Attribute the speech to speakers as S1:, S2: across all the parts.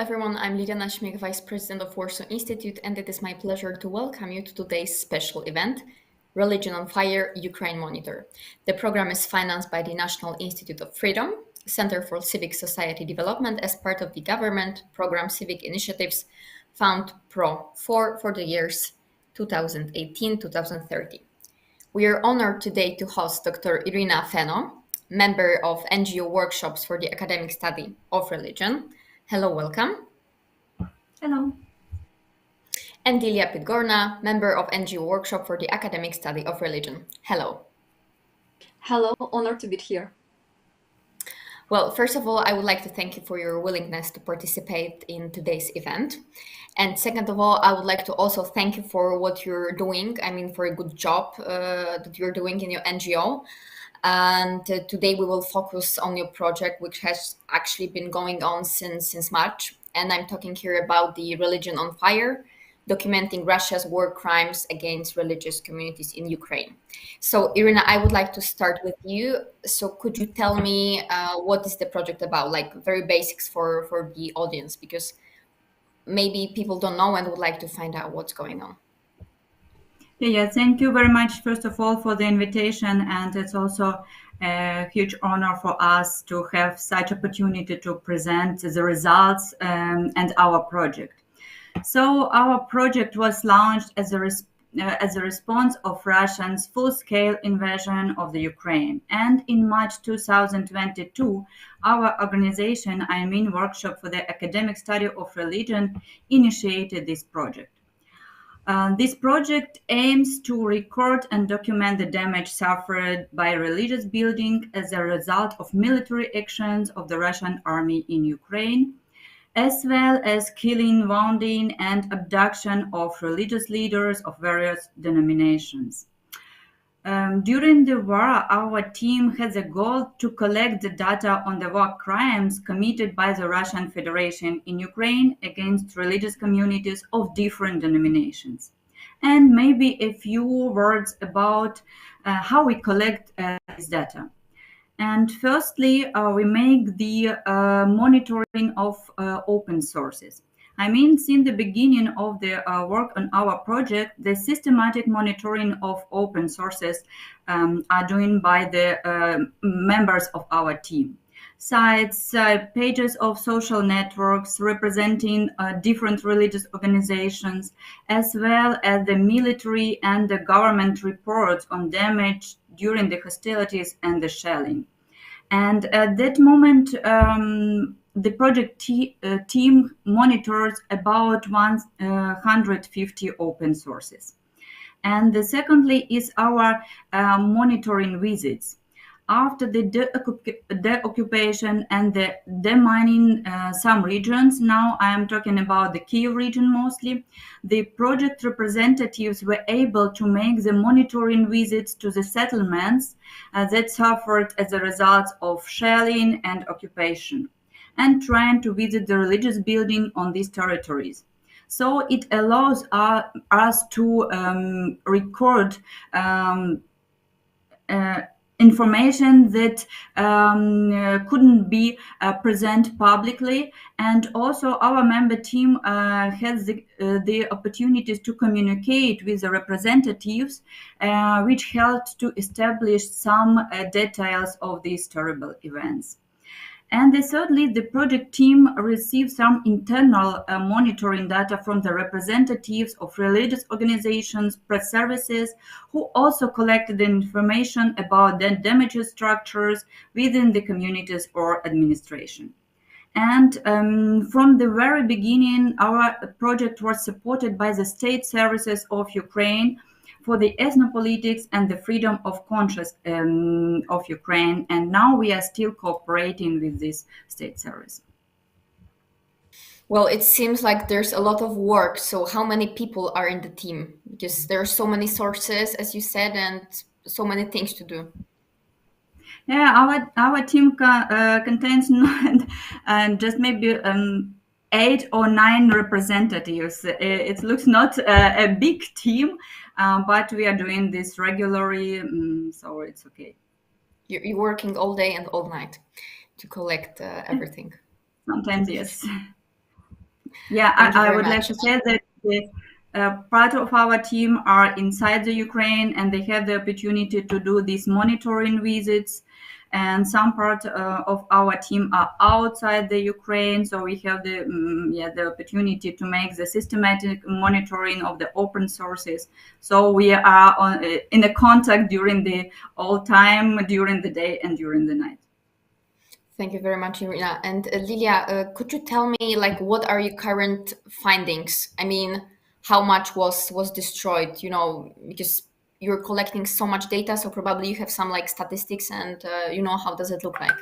S1: everyone, I'm Lidiana Śmiech, Vice President of Warsaw Institute, and it is my pleasure to welcome you to today's special event, Religion on Fire, Ukraine Monitor. The program is financed by the National Institute of Freedom, Center for Civic Society Development as part of the government program Civic Initiatives Fund Pro 4 for the years 2018-2030. We are honored today to host Dr. Irina Feno, member of NGO Workshops for the Academic Study of Religion. Hello, welcome.
S2: Hello.
S1: And Dilia Pitgorna, member of NGO Workshop for the Academic Study of Religion. Hello.
S3: Hello, honored to be here.
S1: Well, first of all, I would like to thank you for your willingness to participate in today's event. And second of all, I would like to also thank you for what you're doing. I mean, for a good job that you're doing in your NGO. And today we will focus on your project, which has actually been going on since March. And I'm talking here about the Religion on Fire, documenting Russia's war crimes against religious communities in Ukraine. So, Irina, I would like to start with you. So could you tell me what is the project about, like very basics for the audience, because maybe people don't know and would like to find out what's going on.
S2: Yeah, thank you very much, first of all, for the invitation. And it's also a huge honor for us to have such opportunity to present the results and our project. So our project was launched as a response of Russia's full-scale invasion of the Ukraine. And in March 2022, our organization, Workshop for the Academic Study of Religion, initiated this project. This project aims to record and document the damage suffered by religious building as a result of military actions of the Russian army in Ukraine, as well as killing, wounding, and abduction of religious leaders of various denominations. During the war, our team has a goal to collect the data on the war crimes committed by the Russian Federation in Ukraine against religious communities of different denominations. And maybe a few words about how we collect this data. And firstly, we make the monitoring of open sources. Since the beginning of the work on our project, the systematic monitoring of open sources are done by the members of our team. Sites, pages of social networks representing different religious organizations, as well as the military and the government reports on damage during the hostilities and the shelling. And at that moment, the project team monitors about 150 open sources. And secondly is our monitoring visits. After the deoccupation and the demining some regions, now I am talking about the Kyiv region mostly, the project representatives were able to make the monitoring visits to the settlements that suffered as a result of shelling and occupation, and trying to visit the religious building on these territories. So it allows us to record information that couldn't be present publicly, and also our member team has the opportunities to communicate with the representatives, which helped to establish some details of these terrible events. And thirdly, the project team received some internal monitoring data from the representatives of religious organizations, press services, who also collected the information about the damaged structures within the communities or administration. And from the very beginning, our project was supported by the state services of Ukraine for the ethnopolitics and the freedom of conscience of Ukraine. And now we are still cooperating with this state service.
S1: Well, it seems like there's a lot of work. So how many people are in the team? Because there are so many sources, as you said, and so many things to do.
S2: Yeah, our team contains just maybe 8 or 9 representatives. It looks not a big team, but we are doing this regularly, so it's okay.
S1: You're working all day and all night to collect everything.
S2: Sometimes, yes. Yeah,
S1: Thank you
S2: I
S1: very
S2: would like
S1: much.
S2: to say that the part of our team are inside the Ukraine, and they have the opportunity to do these monitoring visits. And some part of our team are outside the Ukraine, so we have the opportunity to make the systematic monitoring of the open sources. So we are in a contact during the all time, during the day and during the night.
S1: Thank you very much, Irina. And Lilia, could you tell me, like, what are your current findings? I mean, how much was destroyed? You know, because you're collecting so much data, so probably you have some like statistics, and you know, how does it look like?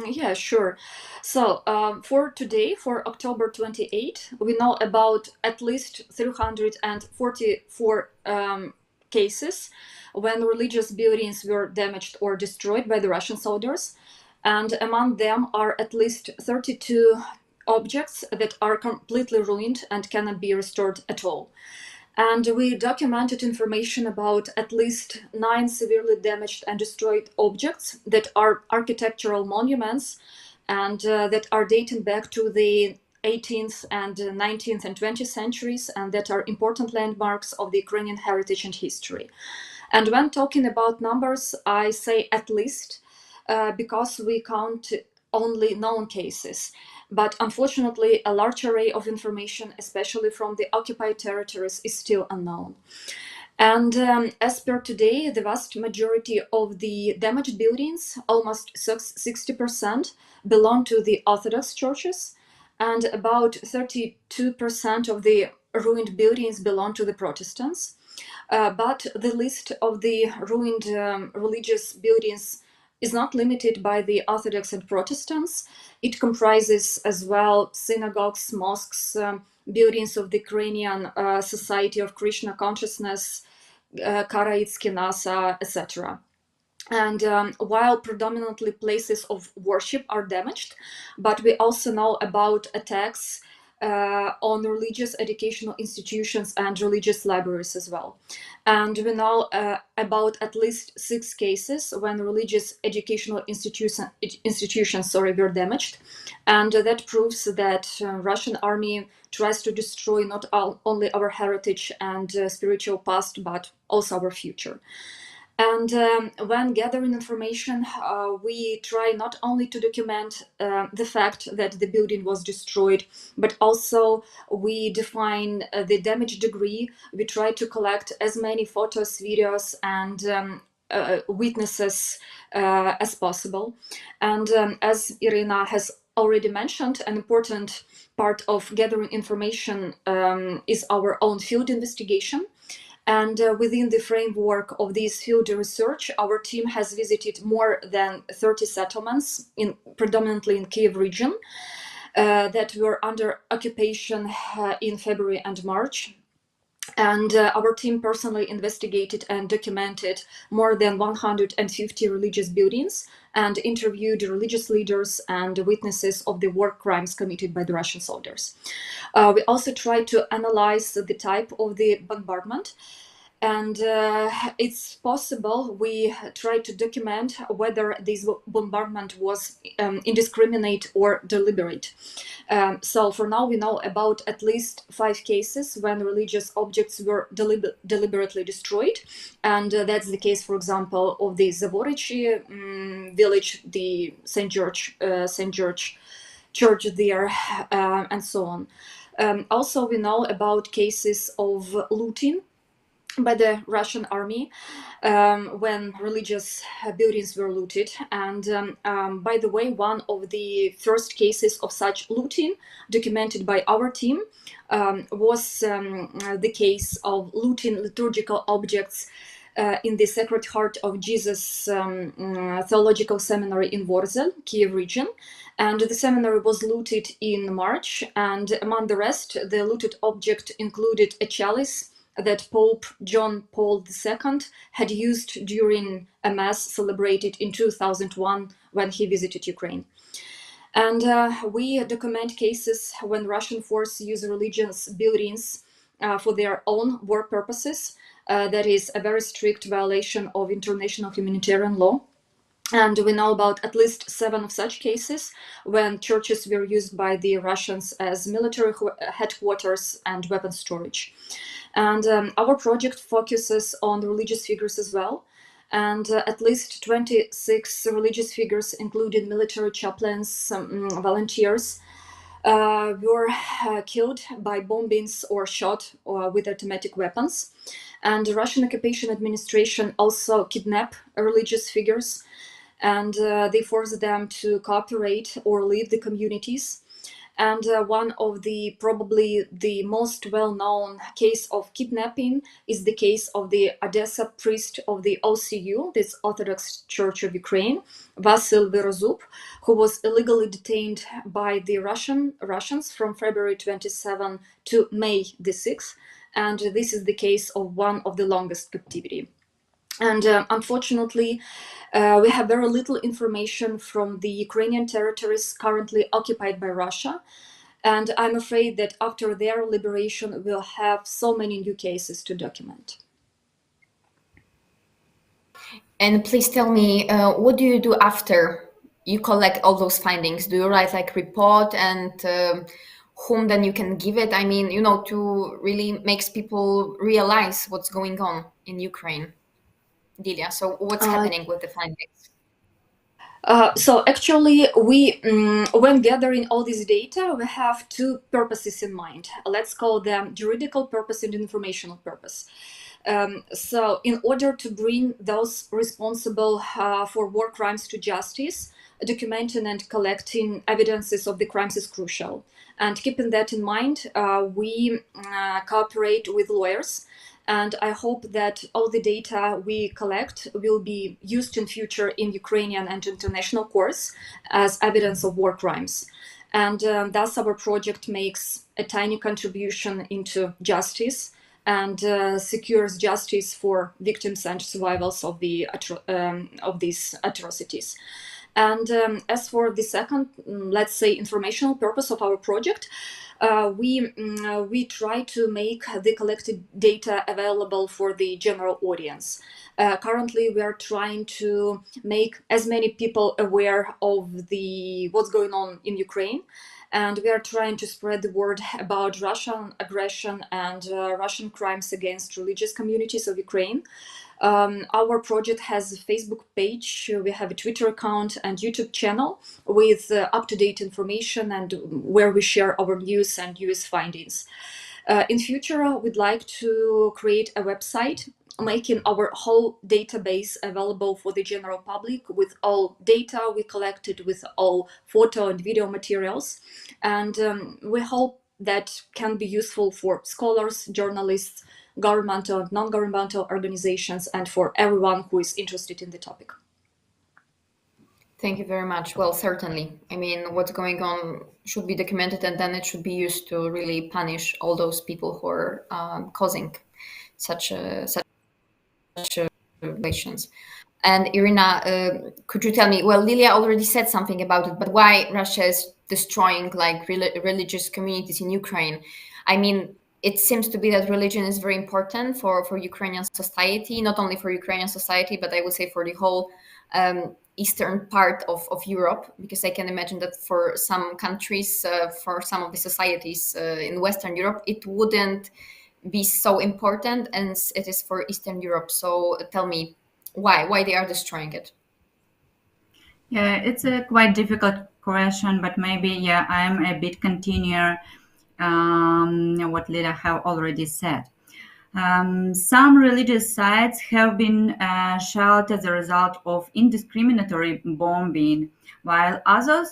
S3: Yeah, sure. So for today, for October 28, we know about at least 344 cases when religious buildings were damaged or destroyed by the Russian soldiers. And among them are at least 32 objects that are completely ruined and cannot be restored at all. And we documented information about at least 9 severely damaged and destroyed objects that are architectural monuments and that are dating back to the 18th and 19th and 20th centuries, and that are important landmarks of the Ukrainian heritage and history. And when talking about numbers, I say at least because we count only known cases. But unfortunately, a large array of information, especially from the occupied territories, is still unknown. And as per today, the vast majority of the damaged buildings, almost 60%, belong to the Orthodox churches, and about 32% of the ruined buildings belong to the Protestants. But the list of the ruined religious buildings is not limited by the Orthodox and Protestants. It comprises as well synagogues, mosques, buildings of the Ukrainian Society of Krishna Consciousness, Karaitsky NASA, etc. And while predominantly places of worship are damaged, but we also know about attacks on religious educational institutions and religious libraries as well. And we know about at least 6 cases when religious educational institutions were damaged. And that proves that Russian army tries to destroy not only our heritage and spiritual past, but also our future. And when gathering information, we try not only to document the fact that the building was destroyed, but also we define the damage degree. We try to collect as many photos, videos, and witnesses as possible. And as Irina has already mentioned, an important part of gathering information is our own field investigation. And within the framework of this field research, our team has visited more than 30 settlements, predominantly in Kiev region, that were under occupation in February and March. And our team personally investigated and documented more than 150 religious buildings and interviewed religious leaders and witnesses of the war crimes committed by the Russian soldiers. We also tried to analyze the type of the bombardment. And it's possible we try to document whether this bombardment was indiscriminate or deliberate. So for now, we know about at least 5 cases when religious objects were deliberately destroyed. And that's the case, for example, of the Zavorichi village, the St. George church there, and so on. Also, we know about cases of looting by the Russian army when religious buildings were looted. And by the way, one of the first cases of such looting documented by our team was the case of looting liturgical objects in the Sacred Heart of Jesus Theological Seminary in Vorzel, Kiev region. And the seminary was looted in March, and among the rest, the looted object included a chalice that Pope John Paul II had used during a mass celebrated in 2001 when he visited Ukraine. And we document cases when Russian forces use religious buildings for their own war purposes. That is a very strict violation of international humanitarian law. And we know about at least 7 of such cases when churches were used by the Russians as military headquarters and weapon storage. And our project focuses on religious figures as well. And at least 26 religious figures, including military chaplains, volunteers, were killed by bombings or shot with automatic weapons. And the Russian occupation administration also kidnapped religious figures, and they force them to cooperate or leave the communities. And one of the probably the most well-known case of kidnapping is the case of the Odessa priest of the OCU, this Orthodox Church of Ukraine, Vasil Verozub, who was illegally detained by the Russians from February 27 to May the 6th. And this is the case of one of the longest captivity. And unfortunately, we have very little information from the Ukrainian territories currently occupied by Russia. And I'm afraid that after their liberation, we'll have so many new cases to document.
S1: And please tell me, what do you do after you collect all those findings? Do you write like report, and whom then you can give it? I mean, to really makes people realize what's going on in Ukraine. Delia, so what's happening with the findings?
S3: So actually, we, when gathering all this data, we have 2 purposes in mind. Let's call them juridical purpose and informational purpose. So in order to bring those responsible for war crimes to justice, documenting and collecting evidences of the crimes is crucial. And keeping that in mind, we cooperate with lawyers. And I hope that all the data we collect will be used in future in Ukrainian and international courts as evidence of war crimes. And thus our project makes a tiny contribution into justice and secures justice for victims and survivors of these atrocities. And as for the second, let's say, informational purpose of our project, we try to make the collected data available for the general audience. Currently, we are trying to make as many people aware of what's going on in Ukraine, and we are trying to spread the word about Russian aggression and Russian crimes against religious communities of Ukraine. Our project has a Facebook page, we have a Twitter account and YouTube channel with up-to-date information and where we share our news and US findings. In future, we'd like to create a website making our whole database available for the general public with all data we collected, with all photo and video materials. And we hope that can be useful for scholars, journalists, governmental, non-governmental organizations, and for everyone who is interested in the topic.
S1: Thank you very much. Well, certainly. I mean, what's going on should be documented, and then it should be used to really punish all those people who are causing such relations. And Irina, could you tell me, well, Lilia already said something about it, but why Russia is destroying like religious communities in Ukraine? I mean, it seems to be that religion is very important for Ukrainian society, not only for Ukrainian society, but I would say for the whole eastern part of Europe, because I can imagine that for some countries, for some of the societies in Western Europe, it wouldn't be so important as it is for Eastern Europe. So tell me, why they are destroying it?
S2: Yeah, it's a quite difficult question, but maybe, I'm a bit continue what Lida have already said. Some religious sites have been shelled as a result of indiscriminatory bombing, while others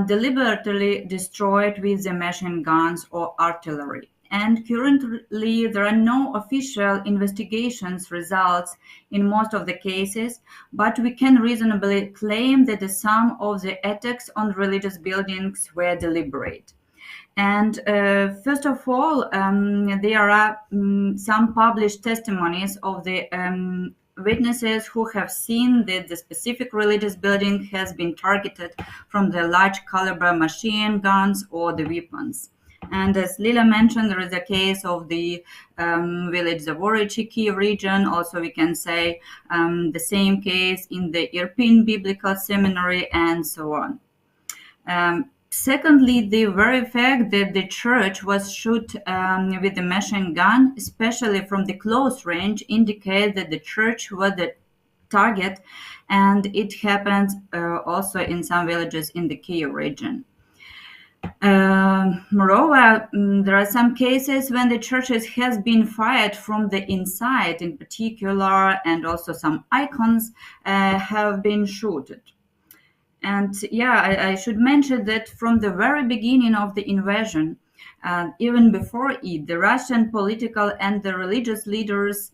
S2: deliberately destroyed with the machine guns or artillery. And currently, there are no official investigations results in most of the cases, but we can reasonably claim that some of the attacks on religious buildings were deliberate. And first of all, there are some published testimonies of the witnesses who have seen that the specific religious building has been targeted from the large caliber machine guns or the weapons. And as Lila mentioned, there is a case of the village Zavorichi Kiev region. Also, we can say the same case in the Irpin Biblical Seminary and so on. Secondly, the very fact that the church was shot with a machine gun, especially from the close range, indicates that the church was the target, and it happens also in some villages in the Kiev region. Moreover, there are some cases when the churches has been fired from the inside in particular, and also some icons have been shooted. And yeah, I should mention that from the very beginning of the invasion, even before it, the Russian political and the religious leaders,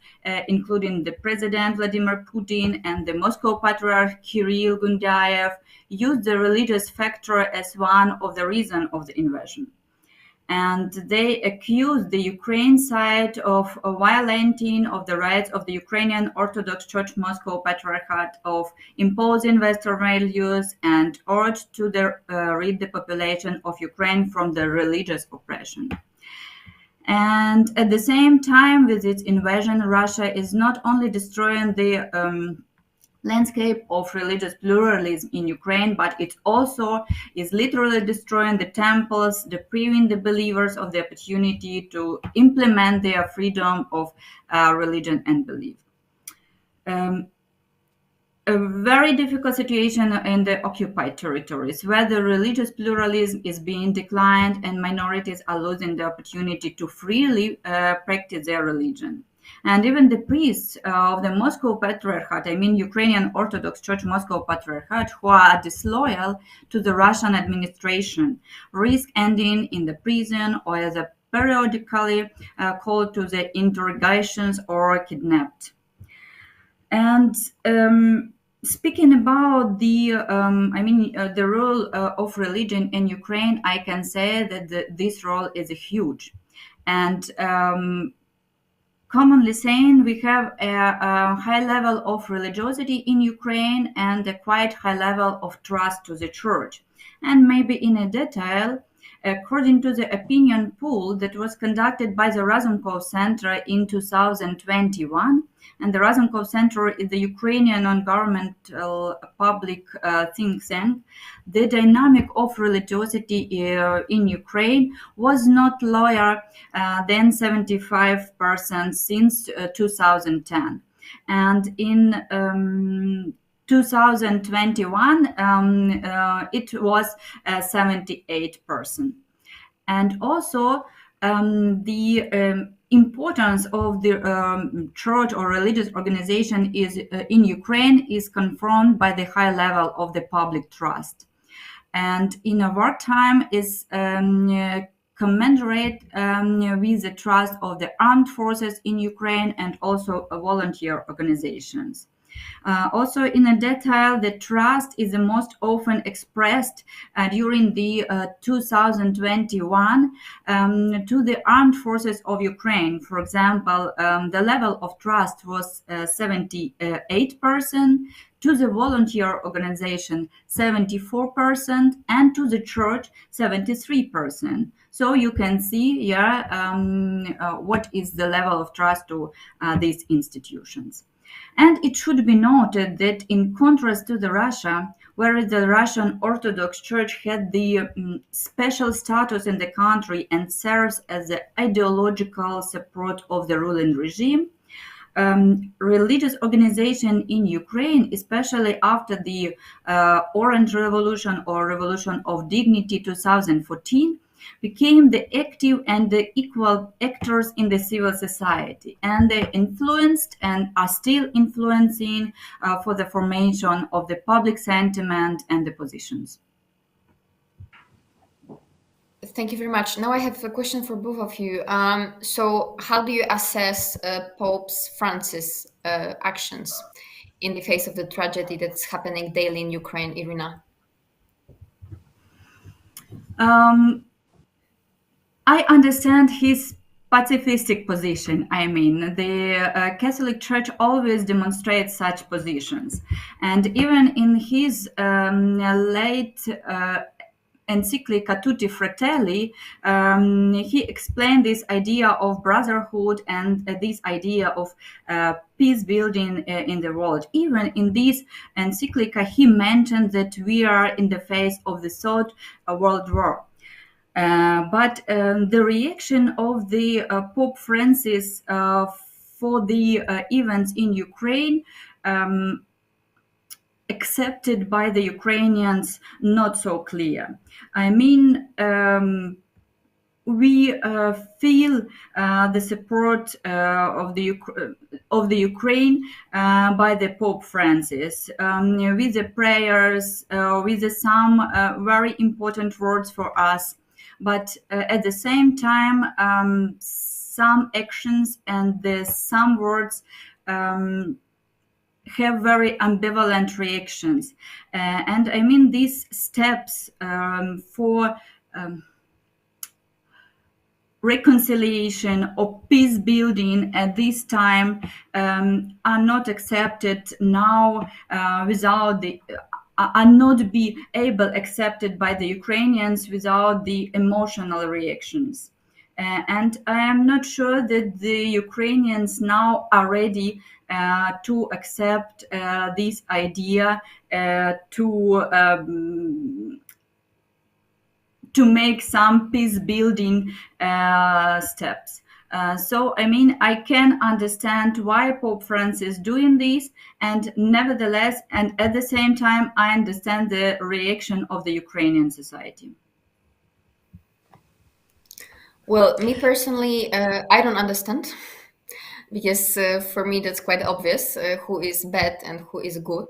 S2: including the President Vladimir Putin and the Moscow Patriarch Kirill Gundayev, used the religious factor as one of the reasons of the invasion. And they accused the Ukraine side of violating of the rights of the Ukrainian Orthodox Church Moscow Patriarchate, of imposing Western values, and urged to rid the population of Ukraine from the religious oppression. And at the same time, with its invasion, Russia is not only destroying the landscape of religious pluralism in Ukraine, but it also is literally destroying the temples, depriving the believers of the opportunity to implement their freedom of religion and belief. A very difficult situation in the occupied territories, where the religious pluralism is being declined and minorities are losing the opportunity to freely practice their religion. And even the priests of the Moscow Patriarchate, I mean Ukrainian Orthodox Church Moscow Patriarchate, who are disloyal to the Russian administration, risk ending in the prison or as a periodically called to the interrogations or kidnapped. And speaking about the role of religion in Ukraine, I can say that this role is huge. And commonly saying, we have a high level of religiosity in Ukraine and a quite high level of trust to the church. And maybe in a detail, according to the opinion poll that was conducted by the Razumkov Center in 2021, and the Razumkov Center is the Ukrainian non-governmental public think tank, the dynamic of religiosity in Ukraine was not lower than 75% since 2010. And in 2021, it was 78%. And also, the importance of the church or religious organization is in Ukraine is confirmed by the high level of the public trust. And in a wartime is commensurate with the trust of the armed forces in Ukraine and also volunteer organizations. Also, in a detail, the trust is the most often expressed during the 2021 to the armed forces of Ukraine. For example, the level of trust was 78%, to the volunteer organization 74%, and to the church 73%. So you can see here what is the level of trust to these institutions. And it should be noted that in contrast to the Russia, whereas the Russian Orthodox Church had the special status in the country and serves as the ideological support of the ruling regime, religious organization in Ukraine, especially after the Orange Revolution or Revolution of Dignity 2014, became the active and the equal actors in the civil society, and they influenced and are still influencing for the formation of the public sentiment and the positions.
S1: Thank you very much. Now I have a question for both of you. So how do you assess Pope Francis' actions in the face of the tragedy that's happening daily in Ukraine, Irina?
S2: I understand his pacifistic position. I mean, the Catholic Church always demonstrates such positions. And even in his late encyclica Tutti Fratelli, he explained this idea of brotherhood and this idea of peace building in the world. Even in this encyclica, he mentioned that we are in the face of the Third World War. But the reaction of the Pope Francis for the events in Ukraine accepted by the Ukrainians not so clear. I mean, we feel the support of the Ukraine by the Pope Francis with the prayers, with some very important words for us. But at the same time, some actions and some words have very ambivalent reactions. And I mean, these steps for reconciliation or peace building at this time are not accepted now are not be able accepted by the Ukrainians without the emotional reactions. And I am not sure that the Ukrainians now are ready to accept this idea to make some peace building steps. So, I mean, I can understand why Pope Francis is doing this, and nevertheless, and at the same time, I understand the reaction of the Ukrainian society.
S1: Well, me personally, I don't understand, because for me that's quite obvious who is bad and who is good.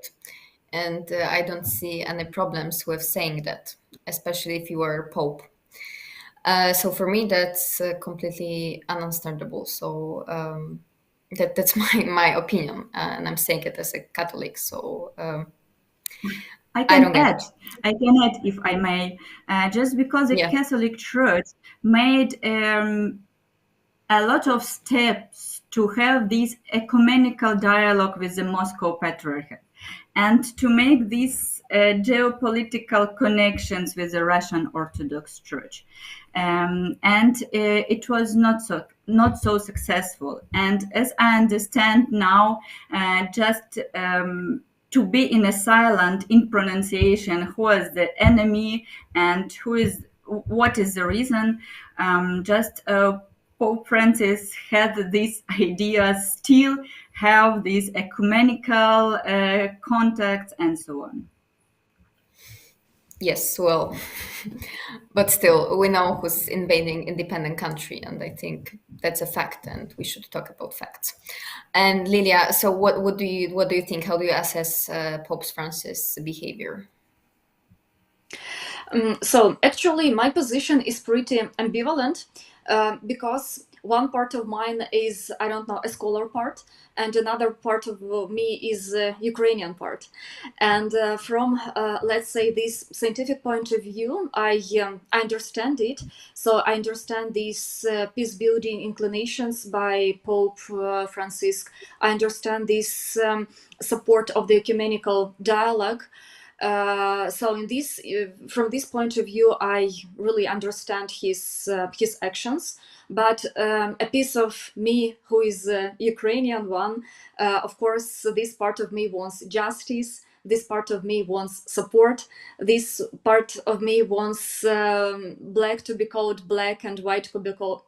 S1: And I don't see any problems with saying that, especially if you are Pope. So for me, that's completely ununderstandable. So that's my opinion, and I'm saying it as a Catholic. So
S2: I can add, if I may, just because the Catholic Church made a lot of steps to have this ecumenical dialogue with the Moscow Patriarchate, and to make these geopolitical connections with the Russian Orthodox Church, and it was not so successful. And as I understand now, just to be in a silent in pronunciation who is the enemy and what is the reason, just Pope Francis had this idea still have these ecumenical contacts and so on.
S1: Yes, well, but still, we know who's invading independent country, and I think that's a fact, and we should talk about facts. And Lilia, so what do you think? How do you assess Pope Francis' behavior?
S3: So actually, my position is pretty ambivalent because one part of mine is, I don't know, a scholar part, and another part of me is a Ukrainian part. And from, let's say, this scientific point of view, I understand it. So I understand these peace-building inclinations by Pope Francis. I understand this support of the ecumenical dialogue. So in this, from this point of view, I really understand his actions. But a piece of me who is a Ukrainian one, of course, this part of me wants justice. This part of me wants support. This part of me wants black to be called black and white to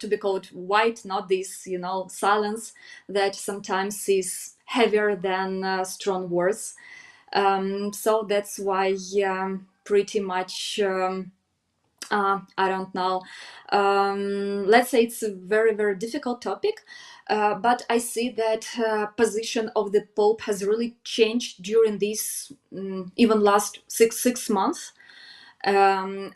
S3: be called white. Not this, silence that sometimes is heavier than strong words. So that's why pretty much I don't know, let's say it's a very, very difficult topic, but I see that position of the Pope has really changed during this even last six months. So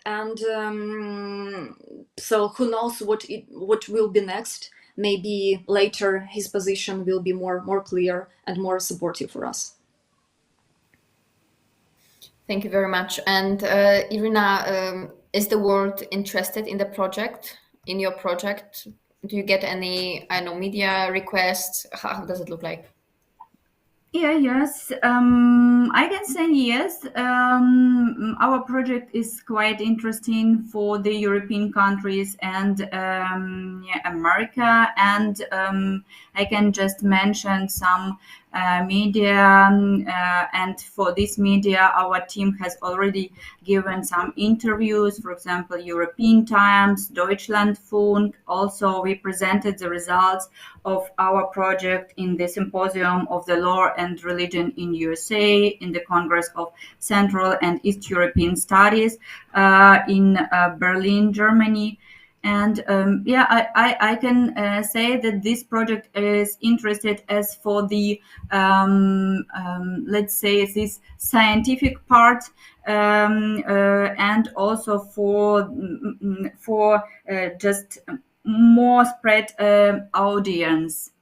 S3: who knows what will be next. Maybe later his position will be more clear and more supportive for us.
S1: Thank you very much. And Irina, is the world interested in the project, in your project? Do you get any, media requests? How does it look like?
S2: Yes, I can say yes. Our project is quite interesting for the European countries and America. And I can just mention some media. And for this media, our team has already given some interviews. For example, European Times, Deutschlandfunk. Also, we presented the results of our project in the Symposium of the Law and Religion in USA, in the Congress of Central and East European Studies in Berlin, Germany. And I can say that this project is interested as for the, let's say, this scientific part, and also for just more spread audience.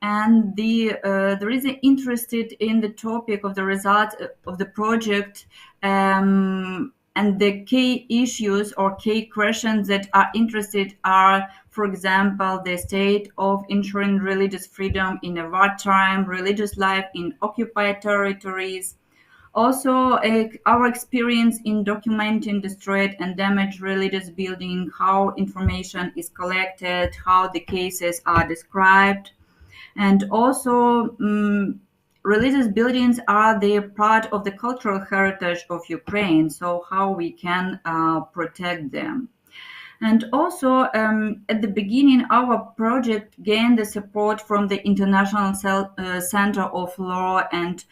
S2: And there is an interested in the topic of the results of the project, and the key issues or key questions that are interested are, for example, the state of ensuring religious freedom in a wartime, religious life in occupied territories, also, our experience in documenting destroyed and damaged religious buildings, how information is collected, how the cases are described, and also religious buildings are the part of the cultural heritage of Ukraine, so how we can protect them. And also, at the beginning, our project gained the support from the International Center of Law and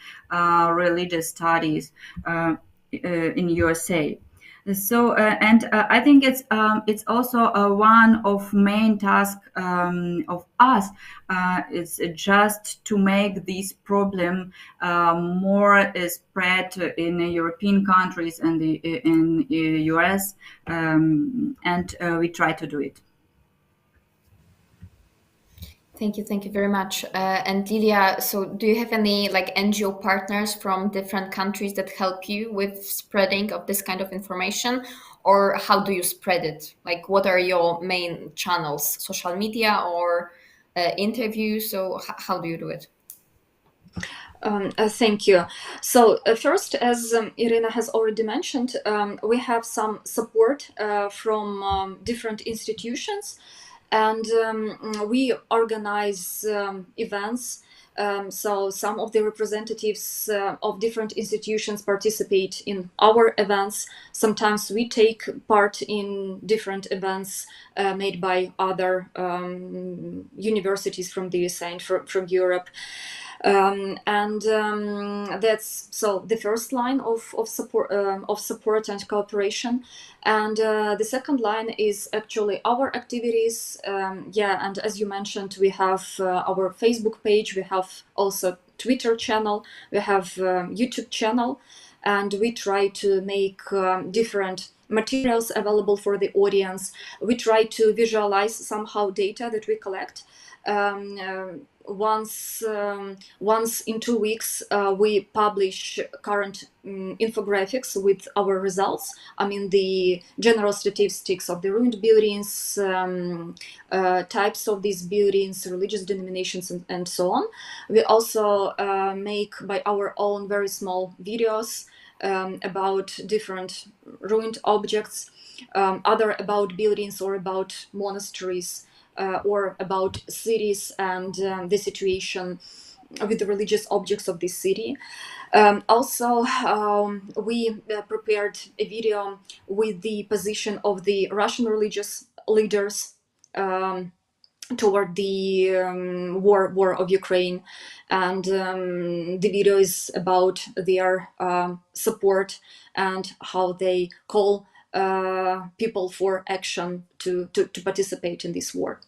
S2: Religious Studies in USA. So, I think it's also one of main tasks of us. It's just to make this problem more spread in the European countries and in the US, and we try to do it.
S1: Thank you very much. And Lilia, so do you have any like NGO partners from different countries that help you with spreading of this kind of information, or how do you spread it? Like, what are your main channels? Social media or interviews? So how do you do it?
S3: Thank you. So first, as Irina has already mentioned, we have some support from different institutions, and we organize events. So some of the representatives of different institutions participate in our events. Sometimes we take part in different events made by other universities from the USA and from Europe. That's so the first line of support and cooperation, and the second line is actually our activities. And as you mentioned, we have our Facebook page, we have also Twitter channel, we have YouTube channel, and we try to make different materials available for the audience. We try to visualize somehow data that we collect. Once in 2 weeks, we publish current infographics with our results. I mean, the general statistics of the ruined buildings, types of these buildings, religious denominations, and so on. We also make by our own very small videos about different ruined objects, other about buildings or about monasteries. Or about cities and the situation with the religious objects of this city. Also, we prepared a video with the position of the Russian religious leaders toward the war of Ukraine, and the video is about their support and how they call people for action to participate in this war.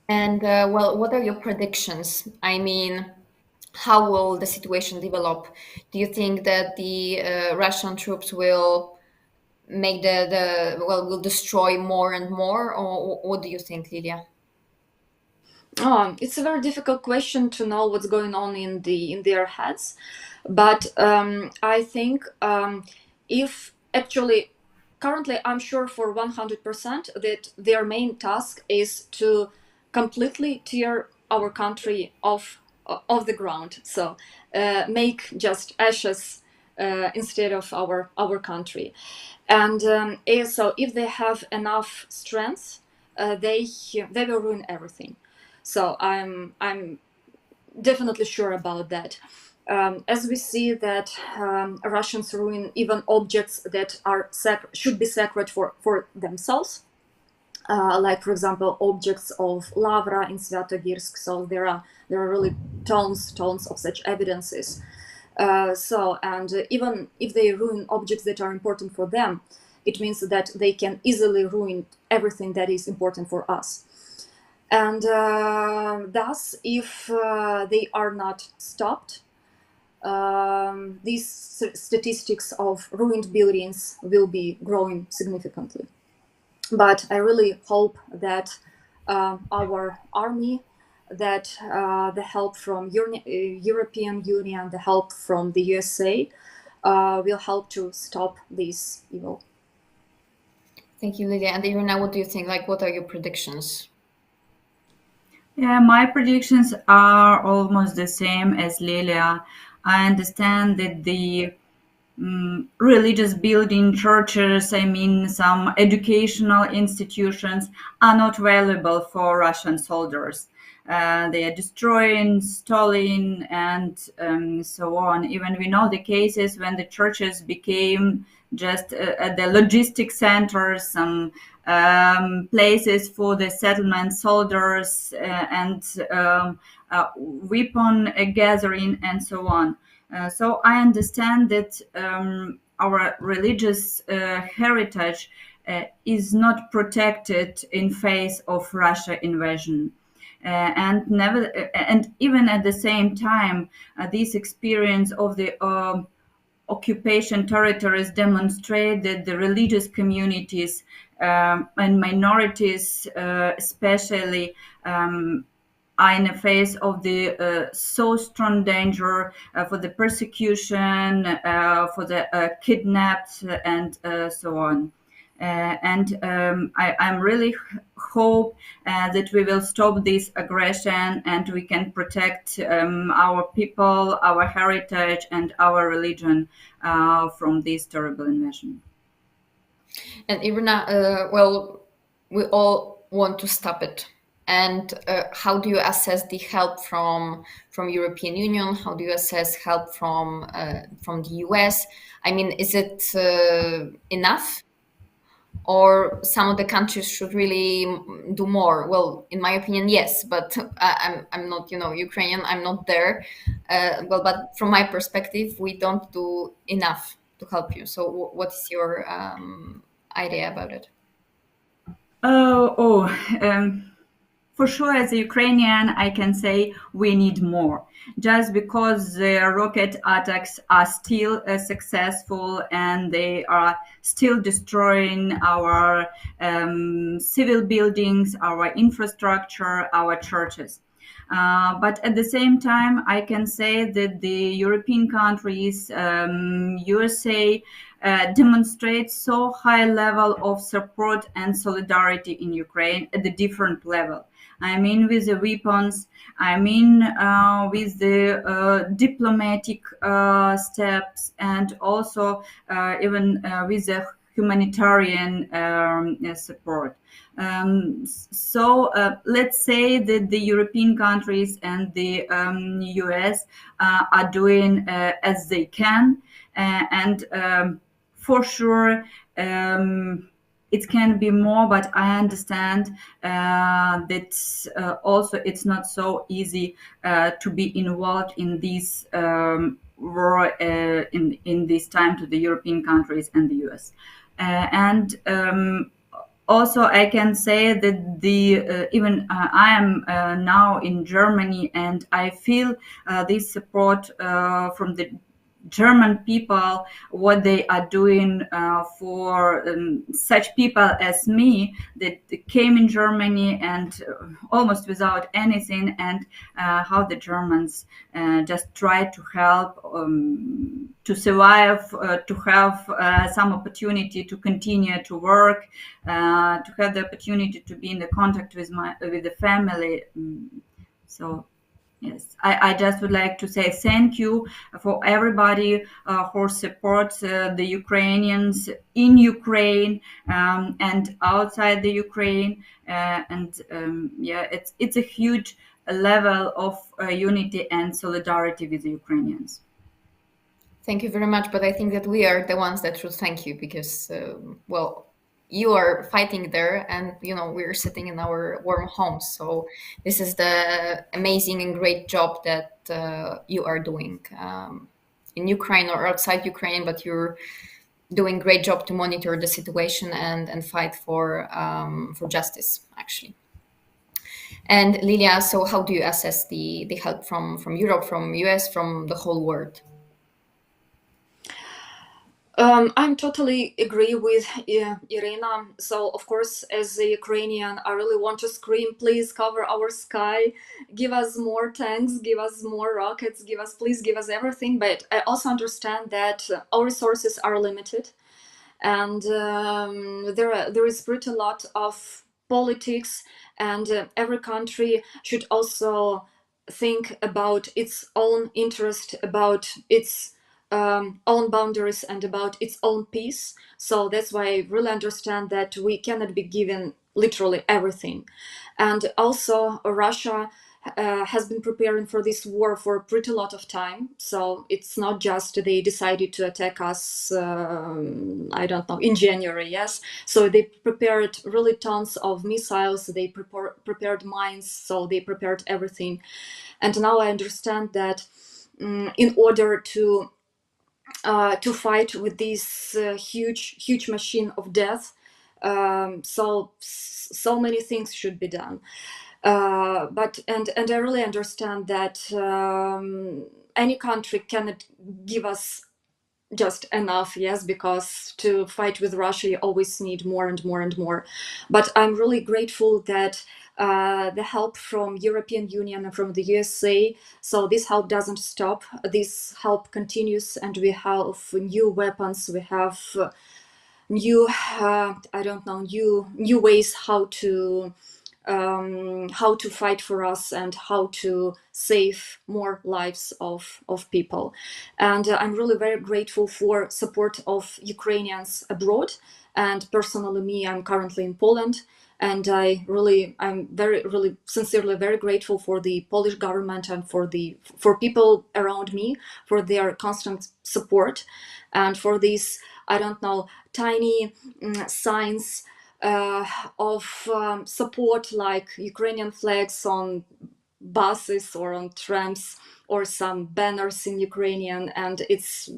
S1: And what are your predictions? I mean, how will the situation develop? Do you think that the Russian troops will make will destroy more and more, or what do you think, Lilia?
S3: It's a very difficult question to know what's going on in their heads, but I think if actually currently I'm sure for 100% that their main task is to completely tear our country off the ground. So make just ashes instead of our country. And so if they have enough strength, they will ruin everything. So I'm definitely sure about that. As we see that Russians ruin even objects that are should be sacred for themselves, like for example objects of Lavra in Svyatogirsk. So there are really tons of such evidences. And even if they ruin objects that are important for them, it means that they can easily ruin everything that is important for us. And thus, if they are not stopped, these statistics of ruined buildings will be growing significantly. But I really hope that our army, that the help from European Union, the help from the USA will help to stop this evil.
S1: Thank you, Lydia. And Irina, what do you think? Like, what are your predictions?
S2: Yeah, my predictions are almost the same as Lilia. I understand that the religious building, churches, I mean some educational institutions, are not valuable for Russian soldiers. They are destroying, stealing, and so on. Even we know the cases when the churches became just the logistic centers, some places for the settlement soldiers, and weapon gathering, and so on. So I understand that our religious heritage is not protected in face of Russia invasion. And even at the same time, this experience of the occupation territories demonstrate that the religious communities and minorities, especially, are in the face of the so strong danger for the persecution, for the kidnapped, and so on. I'm really hope that we will stop this aggression and we can protect our people, our heritage, and our religion from this terrible invasion.
S1: And Irina, well, we all want to stop it. And how do you assess the help from European Union? How do you assess help from the US? I mean, is it enough? Or some of the countries should really do more? Well, in my opinion, yes, but I'm not, Ukrainian. I'm not there. But from my perspective, we don't do enough to help you. So, what is your idea about it?
S2: For sure, as a Ukrainian, I can say we need more. Just because the rocket attacks are still successful and they are still destroying our civil buildings, our infrastructure, our churches. But at the same time, I can say that the European countries, USA, demonstrate so high level of support and solidarity in Ukraine at the different level. I mean, with the weapons, I mean, with the diplomatic steps, and also even with the humanitarian support. So let's say that the European countries and the US are doing as they can, and for sure it can be more, but I understand that also it's not so easy to be involved in this war in this time to the European countries and the US. Also, I can say that the even I am now in Germany, and I feel this support from the German people, what they are doing for such people as me that came in Germany and almost without anything, and how the Germans just try to help to survive, to have some opportunity to continue to work, to have the opportunity to be in the contact with the family. So yes, I just would like to say thank you for everybody who supports the Ukrainians in Ukraine and outside the Ukraine. It's a huge level of unity and solidarity with the Ukrainians.
S1: Thank you very much. But I think that we are the ones that should thank you because, well, you are fighting there and, we're sitting in our warm homes. So this is the amazing and great job that you are doing in Ukraine or outside Ukraine, but you're doing great job to monitor the situation and fight for justice, actually. And Lilia, so how do you assess the help from Europe, from US, from the whole world?
S3: I'm totally agree with Irina. So, of course, as a Ukrainian, I really want to scream, please cover our sky, give us more tanks, give us more rockets, please give us everything. But I also understand that our resources are limited. And there is pretty a lot of politics, and every country should also think about its own interest, about its own boundaries, and about its own peace. So that's why I really understand that we cannot be given literally everything. And also Russia has been preparing for this war for a pretty lot of time. So it's not just they decided to attack us, I don't know, in January, yes. So they prepared really tons of missiles, they prepared mines, so they prepared everything. And now I understand that in order to fight with this huge machine of death, so many things should be done. But I really understand that any country cannot give us just enough, yes, because to fight with Russia you always need more and more and more. But I'm really grateful that the help from European Union and from the USA, so this help doesn't stop, this help continues, and we have new weapons, we have new new ways how to fight for us and how to save more lives of people. And I'm really very grateful for support of Ukrainians abroad. And personally, me, I'm currently in Poland. And I'm really sincerely very grateful for the Polish government and for people around me, for their constant support and for this, I don't know, tiny signs of support, like Ukrainian flags on buses or on trams or some banners in Ukrainian. And it's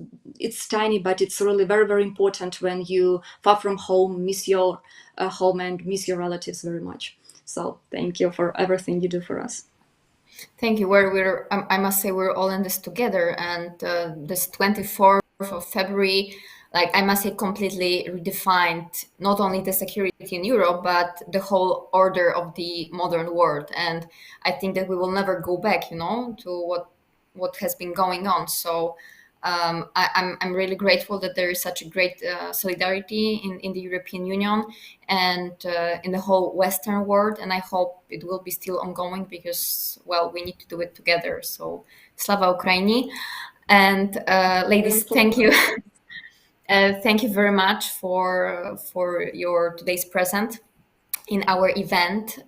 S3: tiny, but it's really very, very important when you far from home, miss your home and miss your relatives very much. So thank you for everything you do for us.
S1: Thank you. I must say we're all in this together, and this 24th of February, like I must say, completely redefined not only the security in Europe, but the whole order of the modern world. And I think that we will never go back, to what has been going on. So I'm really grateful that there is such a great solidarity in the European Union and in the whole Western world. And I hope it will be still ongoing because, well, we need to do it together. So Slava Ukraini. And ladies, thank you. Thank you very much for your today's present in our event.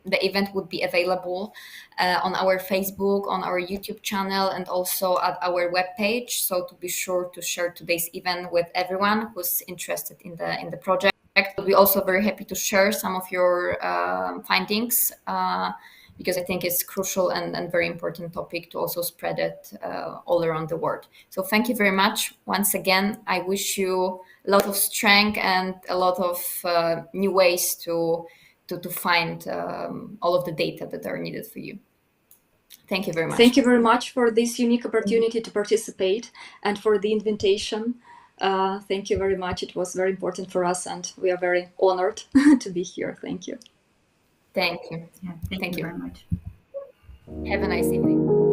S1: The event would be available on our Facebook, on our YouTube channel, and also at our webpage. So to be sure to share today's event with everyone who's interested in the project. We'll be also very happy to share some of your findings because I think it's crucial and very important topic to also spread it all around the world. So thank you very much. Once again, I wish you a lot of strength and a lot of new ways to find all of the data that are needed for you. Thank you very much.
S3: Thank you very much for this unique opportunity to participate and for the invitation. Thank you very much. It was very important for us and we are very honored to be here. Thank you.
S1: Thank you.
S2: Yeah, thank you very much.
S1: Have a nice evening.